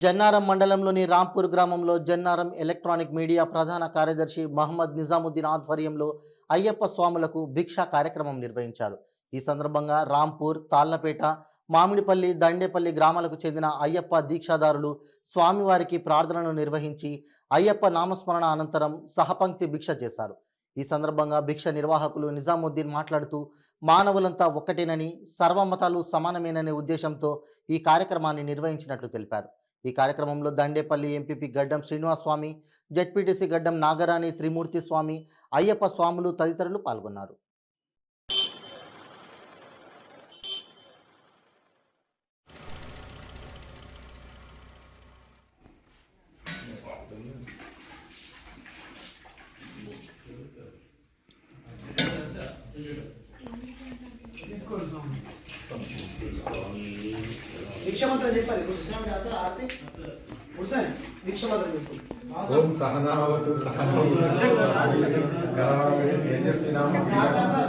జన్నారం మండలంలోని రాంపూర్ గ్రామంలో Jannaram electronic media ప్రధాన కార్యదర్శి మహమ్మద్ నిజాముద్దీన్ ఆధ్వర్యంలో అయ్యప్ప స్వాములకు భిక్షా కార్యక్రమం నిర్వహించారు. ఈ సందర్భంగా రాంపూర్, తాళ్లపేట, మామిడిపల్లి, దండేపల్లి గ్రామాలకు చెందిన అయ్యప్ప దీక్షాదారులు స్వామివారికి ప్రార్థనలు నిర్వహించి అయ్యప్ప నామస్మరణ అనంతరం సహపంక్తి భిక్ష చేశారు. ఈ సందర్భంగా భిక్ష నిర్వాహకులు నిజాముద్దీన్ మాట్లాడుతూ మానవులంతా ఒక్కటేనని, సర్వమతాలు సమానమేననే ఉద్దేశంతో ఈ కార్యక్రమాన్ని నిర్వహించినట్లు తెలిపారు. ఈ కార్యక్రమంలో దండేపల్లి ఎంపీపీ గడ్డం శ్రీనివాస్ స్వామి, జెడ్పీటీసీ గడ్డం నాగరాణి త్రిమూర్తి స్వామి, అయ్యప్ప స్వాములు తదితరులు పాల్గొన్నారు. భిక్షమంత్రం చెప్పాలి. భిక్షమంత్రం చెప్పు. ఓం సహనావతు సహనౌ గరవావహై తేజస్వినామధీతమస్తు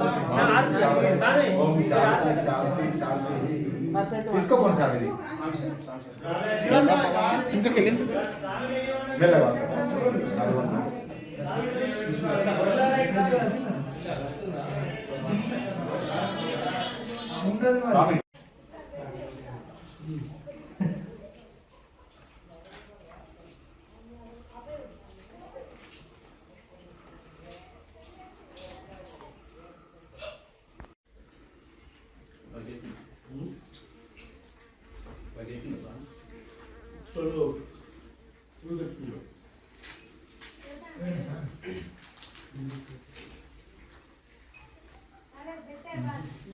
ఓం శాంతి శాంతి శాంతి. తీసుకోండి సార్ ఇది ఇందుకెళ్ళి వెళ్ళవా